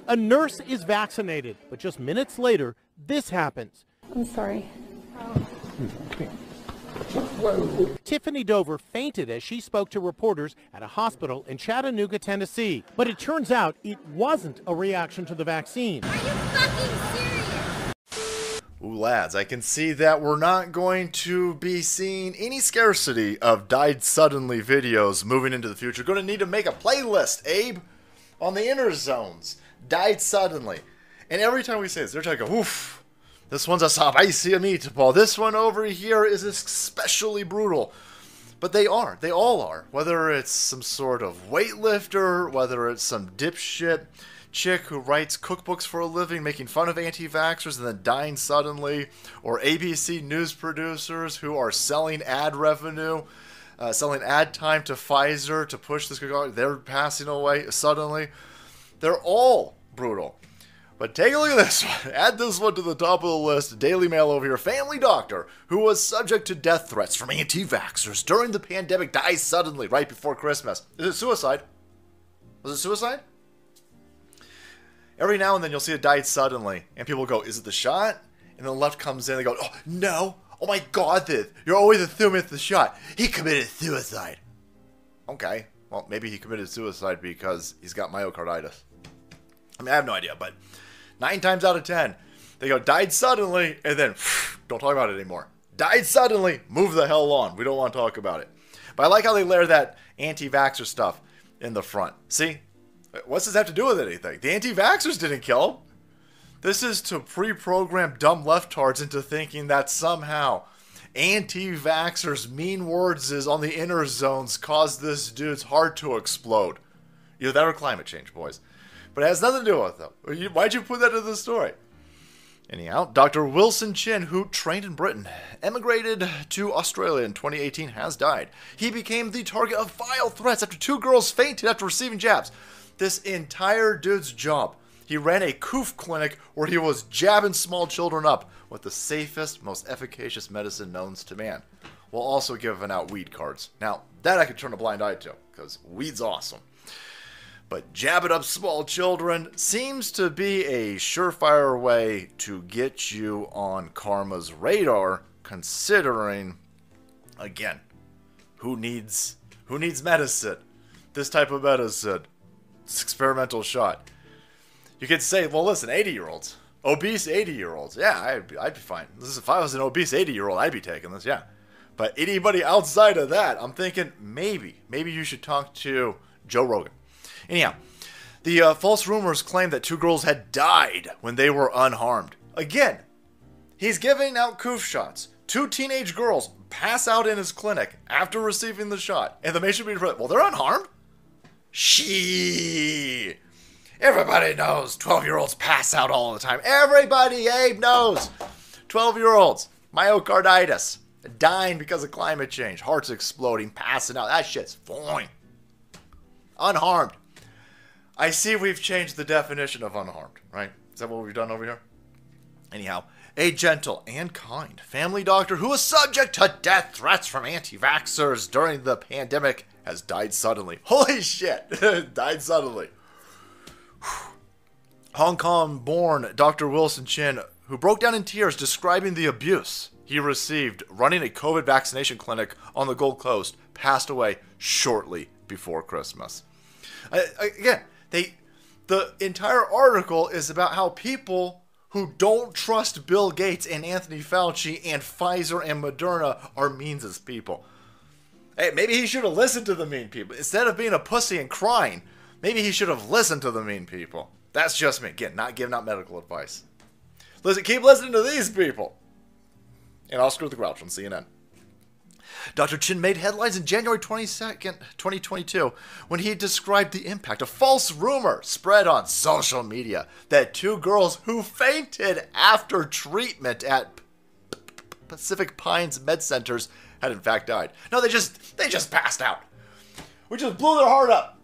A nurse is vaccinated, but just minutes later, this happens. I'm sorry. Tiffany Dover fainted as she spoke to reporters at a hospital in Chattanooga, Tennessee. But it turns out it wasn't a reaction to the vaccine. Are you fucking serious? Ooh, lads, I can see that we're not going to be seeing any scarcity of died suddenly videos moving into the future. Going to need to make a playlist, Abe, on the inner zones. Died suddenly. And every time we say this, they're trying to go, oof. This one's a spicy meatball. This one over here is especially brutal. But they are. They all are. Whether it's some sort of weightlifter, whether it's some dipshit chick who writes cookbooks for a living, making fun of anti-vaxxers and then dying suddenly, or ABC news producers who are selling ad revenue, selling ad time to Pfizer to push this. They're passing away suddenly. They're all brutal. But take a look at this one. Add this one to the top of the list. Daily Mail over here. Family doctor who was subject to death threats from anti-vaxxers during the pandemic dies suddenly right before Christmas. Is it suicide? Was it suicide? Every now and then you'll see it died suddenly. And people go, is it the shot? And the left comes in and they go, oh, no. Oh my God, you're always assuming it's the shot. He committed suicide. Okay. Well, maybe he committed suicide because he's got myocarditis. I mean, I have no idea, but 9 times out of 10, they go, died suddenly, and then, don't talk about it anymore. Died suddenly, move the hell on. We don't want to talk about it. But I like how they layer that anti-vaxxer stuff in the front. See? What's this have to do with anything? The anti-vaxxers didn't kill him. This is to pre-program dumb leftards into thinking that somehow anti-vaxxers' mean words is on the inner zones caused this dude's heart to explode. Either that or climate change, boys. But it has nothing to do with them. Why'd you put that in the story? Anyhow, Dr. Wilson Chin, who trained in Britain, emigrated to Australia in 2018, has died. He became the target of vile threats after 2 girls fainted after receiving jabs. This entire dude's job. He ran a COOF clinic where he was jabbing small children up with the safest, most efficacious medicine known to man, while also giving out weed cards. Now, that I could turn a blind eye to, because weed's awesome. But jabbing up small children seems to be a surefire way to get you on karma's radar, considering, again, who needs medicine? This type of medicine. It's experimental shot. You could say, well, listen, 80-year-olds. Obese 80-year-olds. Yeah, I'd be fine. If I was an obese 80-year-old, I'd be taking this, yeah. But anybody outside of that, I'm thinking maybe you should talk to Joe Rogan. Anyhow, the false rumors claim that 2 girls had died when they were unharmed. Again, he's giving out COOF shots. 2 teenage girls pass out in his clinic after receiving the shot. And the nation be well, they're unharmed? Shee. Everybody knows 12-year-olds pass out all the time. Everybody, Abe, knows. 12-year-olds, myocarditis, dying because of climate change, hearts exploding, passing out. That shit's fine. Unharmed. I see we've changed the definition of unharmed, right? Is that what we've done over here? Anyhow, a gentle and kind family doctor who was subject to death threats from anti-vaxxers during the pandemic has died suddenly. Holy shit. Died suddenly. Hong Kong-born Dr. Wilson Chin, who broke down in tears describing the abuse he received running a COVID vaccination clinic on the Gold Coast, passed away shortly before Christmas. Again, the entire article is about how people who don't trust Bill Gates and Anthony Fauci and Pfizer and Moderna are means as people. Hey, maybe he should have listened to the mean people. Instead of being a pussy and crying, maybe he should have listened to the mean people. That's just me. Again, not giving out medical advice. Listen, keep listening to these people. And I'll screw the grouch on CNN. Dr. Chin made headlines in January 22nd, 2022, when he described the impact a false rumor spread on social media that 2 girls who fainted after treatment at Pacific Pines Med Centers had in fact died. No, they just passed out. We just blew their heart up.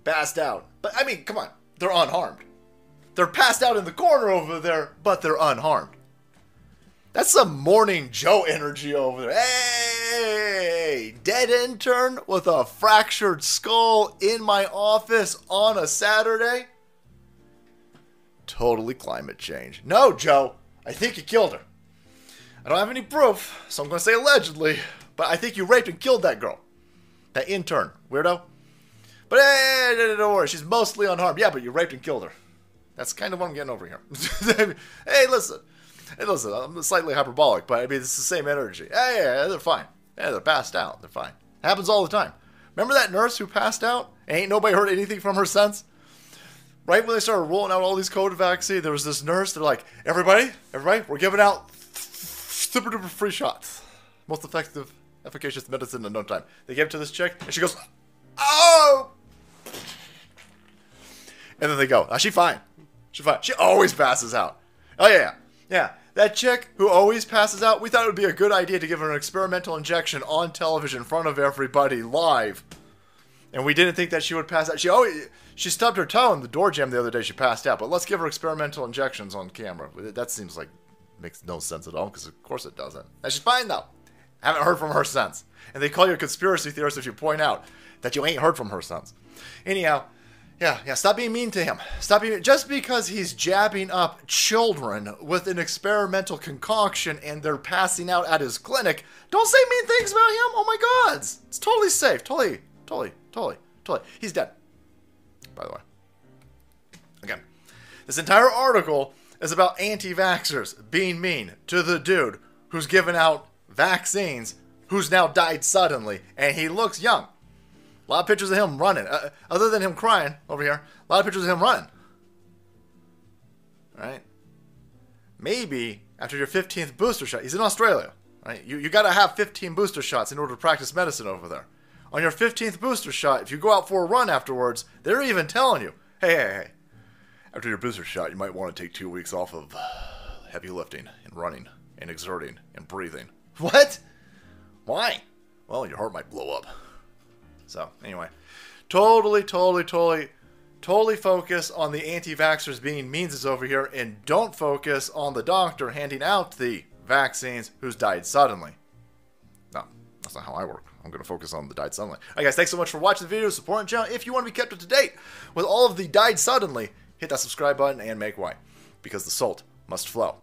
Passed out. But I mean, come on, they're unharmed. They're passed out in the corner over there, but they're unharmed. That's some Morning Joe energy over there. Hey, dead intern with a fractured skull in my office on a Saturday. totally climate change. No, Joe, I think you killed her. I don't have any proof, so I'm going to say allegedly, but I think you raped and killed that girl. That intern, weirdo. But hey, don't worry, she's mostly unharmed. Yeah, but you raped and killed her. That's kind of what I'm getting over here. Hey, listen, I'm slightly hyperbolic, but I mean, it's the same energy. Yeah, they're fine. Yeah, they're passed out. They're fine. Happens all the time. Remember that nurse who passed out? Ain't nobody heard anything from her since? Right when they started rolling out all these COVID vaccines, there was this nurse. They're like, everybody, we're giving out super duper free shots. Most effective, efficacious medicine in no time. They gave it to this chick, and she goes, oh! And then they go, she's fine. She's fine. She always passes out. Oh, yeah. That chick who always passes out, we thought it would be a good idea to give her an experimental injection on television in front of everybody live. And we didn't think that she would pass out. She stubbed her toe in the door jam the other day. She passed out. But let's give her experimental injections on camera. That seems like makes no sense at all, because of course it doesn't. And she's fine, though. Haven't heard from her since. And they call you a conspiracy theorist if you point out that you ain't heard from her since. Anyhow, yeah, stop being mean to him. Stop being just because he's jabbing up children with an experimental concoction and they're passing out at his clinic, don't say mean things about him. Oh my God. It's totally safe. Totally. He's dead, by the way. Again, this entire article is about anti-vaxxers being mean to the dude who's given out vaccines, who's now died suddenly, and he looks young. A lot of pictures of him running. Other than him crying over here, a lot of pictures of him running. Right? Maybe after your 15th booster shot, he's in Australia. Right? You got to have 15 booster shots in order to practice medicine over there. On your 15th booster shot, if you go out for a run afterwards, they're even telling you, hey, after your booster shot, you might want to take 2 weeks off of heavy lifting and running and exerting and breathing. What? Why? Well, your heart might blow up. So, anyway, totally focus on the anti-vaxxers being means over here, and don't focus on the doctor handing out the vaccines who's died suddenly. No, that's not how I work. I'm going to focus on the died suddenly. Alright guys, thanks so much for watching the video, supporting the channel. If you want to be kept up to date with all of the died suddenly, hit that subscribe button and make way, because the salt must flow.